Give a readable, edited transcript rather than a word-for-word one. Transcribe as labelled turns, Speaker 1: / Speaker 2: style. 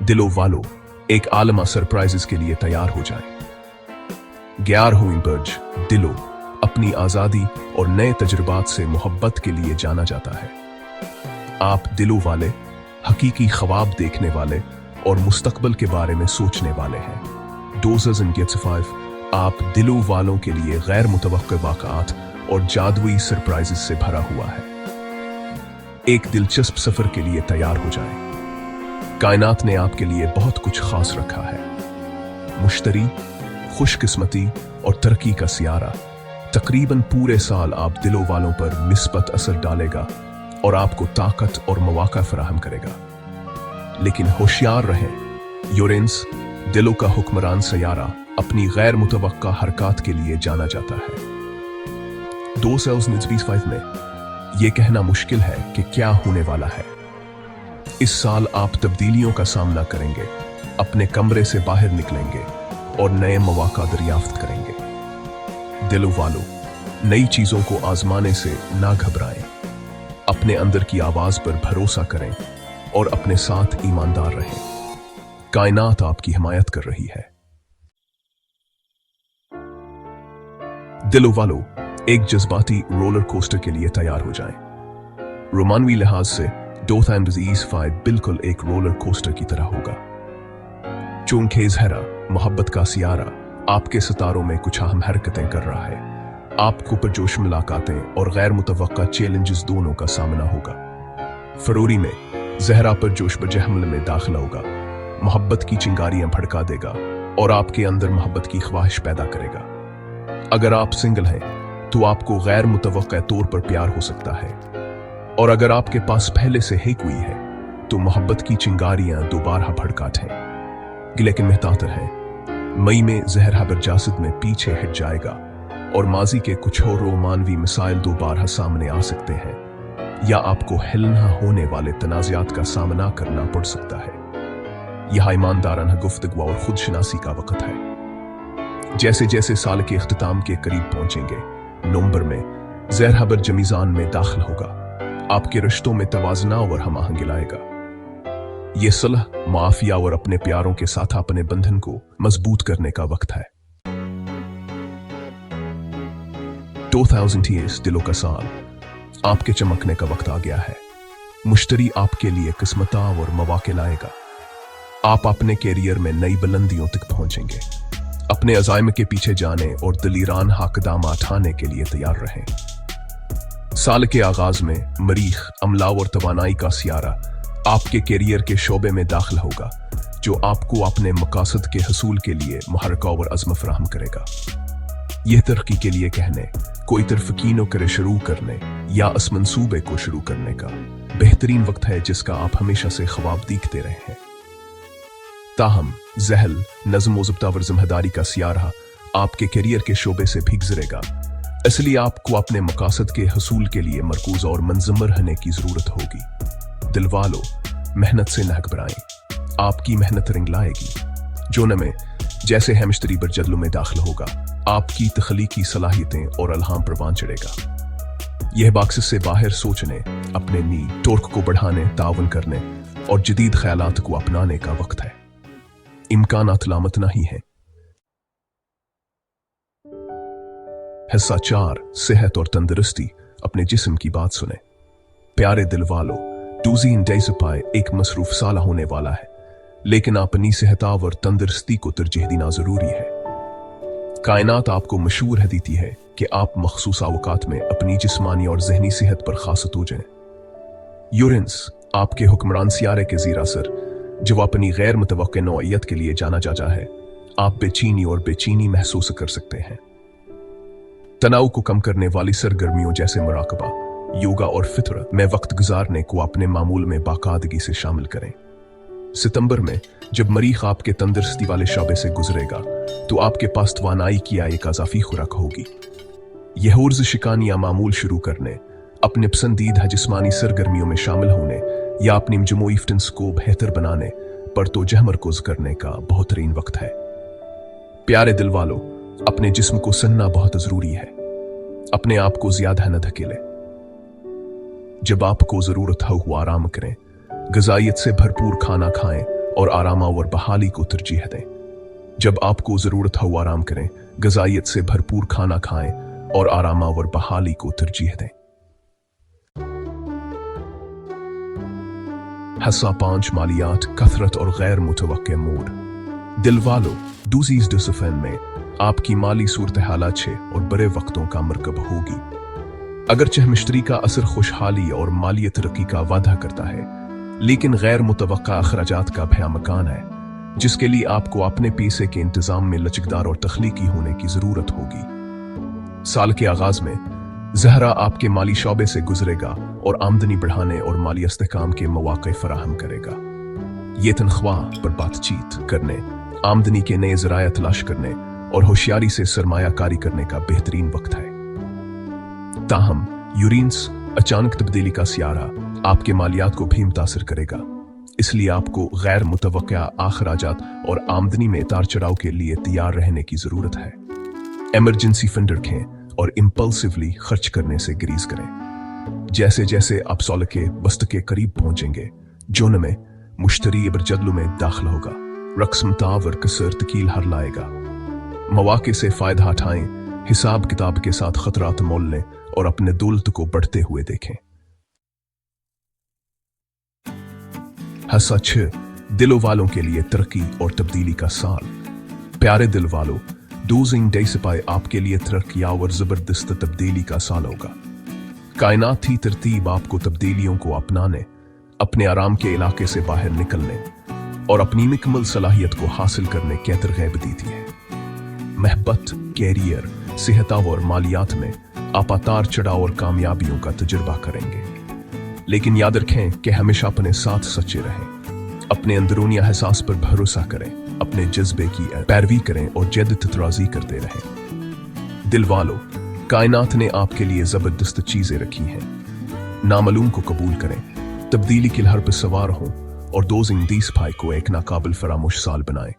Speaker 1: दिलो वालो, एक आलमा सरप्राइजेस के लिए तैयार हो जाएं। 11वीं बर्ज दिलो अपनी आजादी और नए तजुर्बात से मोहब्बत के लिए जाना जाता है। आप दिलो वाले, हकीकी ख्वाब देखने वाले और मुस्तकबल के बारे में सोचने वाले हैं। डोजर्स एंड गिफ्ट्स 5 आप दिलो वालों के लिए गैर मुतवक्किल वाक़ात और जादुई सरप्राइजेस से भरा हुआ है। एक दिलचस्प सफर के लिए तैयार हो जाएं। कायनात ने आपके लिए बहुत कुछ खास रखा है। मुश्तरी, खुशकिस्मती और तरक्की का सियारा तकरीबन पूरे साल आप दिलो वालों पर मिस्बत असर डालेगा और आपको ताकत और मौका फराहम करेगा। लेकिन होशियार रहें, यूरेनस दिलो का हुक्मरान सयारा अपनी गैर मुतवक्का हरकत के लिए जाना जाता है। 2025 में यह कहना मुश्किल है कि क्या होने वाला है। इस साल आप तब्दीलियों का सामना करेंगे, अपने कमरे से बाहर निकलेंगे और नए मौका दरियाफ्त करेंगे। दिलो वालों, नई चीजों को आजमाने से ना घबराएं, अपने अंदर की आवाज पर भरोसा करें और अपने साथ ईमानदार रहें। कायनात आपकी हिमायत कर रही है। दिलो वालों, एक जज्बाती रोलर कोस्टर के लिए तैयार हो जाएं। रोमानवी लिहाज से 2025 बिल्कुल एक रोलर कोस्टर की तरह होगा। चूंकि ज़हरा मोहब्बत का सियारा आपके सितारों में कुछ अहम हरकतें कर रहा है, आपको पुरजोश मुलाकातें और गैर मुतवक्का चैलेंजेस दोनों का सामना होगा। फरवरी में ज़हरा पुरजोश बजहमल में दाखिला होगा, मोहब्बत की चिंगारियां भड़का देगा और आपके अंदर मोहब्बत की ख्वाहिश पैदा करेगा। अगर आप सिंगल हैं तो आपको गैर मुतवक्का तौर पर प्यार हो सकता है, और अगर आपके पास पहले से ही कोई है तो मोहब्बत की चिंगारियां दोबारा भड़काते हैं। लेकिन मेहतातर है, मई में ज़हर हबर जासद में पीछे हट जाएगा और माजी के कुछ और रोमानवी मिसाइल दोबारा सामने आ सकते हैं, या आपको हिलना होने वाले तनाज़ात का सामना करना पड़ सकता है। यह ईमानदाराना गुफ्तगू और खुदशनासी का वक्त है। जैसे जैसे साल के इख्तिताम के करीब पहुंचेंगे, नवंबर में ज़हर हबर जमीजान में दाखिल होगा, आपके रिश्तों में तवाज़ुन और हम-आहंगी लाएगा। यह सुलह, माफिया और अपने प्यारों के साथ अपने बंधन को मजबूत करने का वक्त है। 2023 दिलों का साल आपके चमकने का वक्त आ गया है। मुश्तरी आपके लिए किस्मता और मौके लाएगा। आप अपने कैरियर में नई बुलंदियों तक पहुंचेंगे। अपने अज़ाइम के पीछे जाने और दलीरान हकदाम उठाने के लिए तैयार रहें। साल के आगाज में मरीख, अमला और तवानाई का सियारा आपके कैरियर के शोबे में दाखिल होगा, जो आपको अपने मकासद के हसूल के लिए मुहर्रका और अज़्म फराहम करेगा। यह तरक्की के लिए कहने, कोई तरफ़कीनो करे शुरू करने या इस मंसूबे को शुरू करने का बेहतरीन वक्त है, जिसका आप हमेशा से ख्वाब देखते रहे हैं। ताहम जहल, नज़्म व ज़ब्ता और ज़िम्मेदारी का सियारा आपके कैरियर के शोबे से भी गुजरेगा, इसलिए आपको अपने मकासद के हसूल के लिए मरकूज और मंजमर रहने की जरूरत होगी। दिलवालो, मेहनत से न घबराएं, आपकी मेहनत रंग लाएगी। जोन में जैसे हेमश्तरी बरजदलों में दाखिल होगा, आपकी तख्लीकी सलाहियतें और अलहाम परवान चढ़ेगा। यह बाक्स से बाहर सोचने, अपने नी टोर्क को बढ़ाने, तावन करने और जदीद ख्यालात को अपनाने का वक्त है। इम्कानात लामत नहीं है। हिस्सा 4, सेहत और तंदुरुस्ती। अपने जिस्म की बात सुने। प्यारे दिल वालों, 2025 एक मसरूफ साल होने वाला है, लेकिन अपनी सेहत और तंदुरुस्ती को तरजीह देना जरूरी है। कायनात आपको मशहूर है देती है कि आप मखसूस अवकात में अपनी जिस्मानी और जहनी सेहत पर खास तवज्जो जाएं। यूरेनस आपके हुक्मरान सियारे के ज़ीर असर, जो अपनी गैर मुतवक्के नौइयत के लिए जाना जाता है, आप बेचैनी महसूस कर सकते हैं। तनाव को कम करने वाली सरगर्मियों जैसे मुराकबा, योगा और फितर में वक्त गुजारने को अपने मामूल में बाकायदगी से शामिल करें। सितंबर में जब मरीख आपके तंदुरुस्ती वाले शोबे से गुजरेगा, तो आपके पास तवानाई की एक अज़ाफ़ी खुराक होगी। यह उर्ज़ शिकानिया मामूल शुरू करने, अपने पसंदीदा जिस्मानी सरगर्मियों में शामिल होने या अपनी मजमूई फिटनेस को बेहतर बनाने पर तो जहमरकुज़ करने का बेहतरीन वक्त है। प्यारे दिल वालों, अपने जिस्म को सुनना बहुत जरूरी है। अपने आप को ज्यादा न धकेलें। जब आपको जरूरत हो आराम करें, ग़िज़ाइयत से भरपूर खाना खाएं और आराम और बहाली को तरजीह दें। जब आपको जरूरत हो आराम करें, गजाइत से भरपूर खाना खाएं और आराम और बहाली को तरजीह दें। हिस्सा 5 मालियात, कथरत और गैर मुतवक्के मूड। दिल वालों, दूजीज डिसफेन में आपकी माली सूरत हाल अच्छे और बड़े वक्तों का मरकब होगी। अगरचे मिश्तरी का असर खुशहाली और माली तरक्की का वादा करता है, लेकिन गैर मुतवक्का अखराजात का भया मकान है, जिसके लिए आपको अपने पैसे के इंतजाम में लचकदार और तख्लीकी होने की जरूरत होगी। साल के आगाज में ज़हरा आपके माली शौबे से गुजरेगा और आमदनी बढ़ाने और माली इस्तेहकाम के मौके फराहम करेगा। ये तनख्वाह पर बातचीत करने, आमदनी के नए ज़राया तलाश करने और होशियारी से सरमायाकारी करने का बेहतरीन वक्त है। ताहम यूरेनस अचानक तब्दीली का सियारा आपके मालियात को भी मुतासिर करेगा, इसलिए आपको गैर मुतवक्का अखराजात और आमदनी में उतार चढ़ाव के लिए तैयार रहने की जरूरत है। इमरजेंसी फंड रखें और इंपल्सिवली खर्च करने से ग्रीज करें। जैसे जैसे आप सौल के बस्त के करीब पहुंचेंगे, जोन में मुश्तरी इबरजदलू में दाखिल होगा, रक्स मुतावर कसर तकील हर लाएगा। मौके से फायदा उठाएं, हिसाब किताब के साथ खतरात मोल लें और अपने दौलत को बढ़ते हुए देखें। हिस्सा 6 दिलों वालों के लिए तरक्की और तब्दीली का साल। प्यारे दिल वालों, 2025 आपके लिए तरक्की और जबरदस्त तब्दीली का साल होगा। कायनाती तरतीब आपको तब्दीलियों को अपनाने, अपने आराम के इलाके से बाहर निकलने और अपनी मुकम्मल सलाहियत को हासिल करने की तरगीब देती है। महबत, कैरियर, सेहत और मालियात में आप उतार चढ़ाव और कामयाबियों का तजुर्बा करेंगे, लेकिन याद रखें कि हमेशा अपने साथ सच्चे रहें। अपने अंदरूनी एहसास पर भरोसा करें, अपने जज्बे की पैरवी करें और जद्द तराजी करते रहें। दिल वालों, कायनात ने आपके लिए जबरदस्त चीजें रखी हैं। नामालूम को कबूल करें, तब्दीली की लहर पर सवार हों और 2025 को एक नाकाबिल फरामोश साल बनाएं।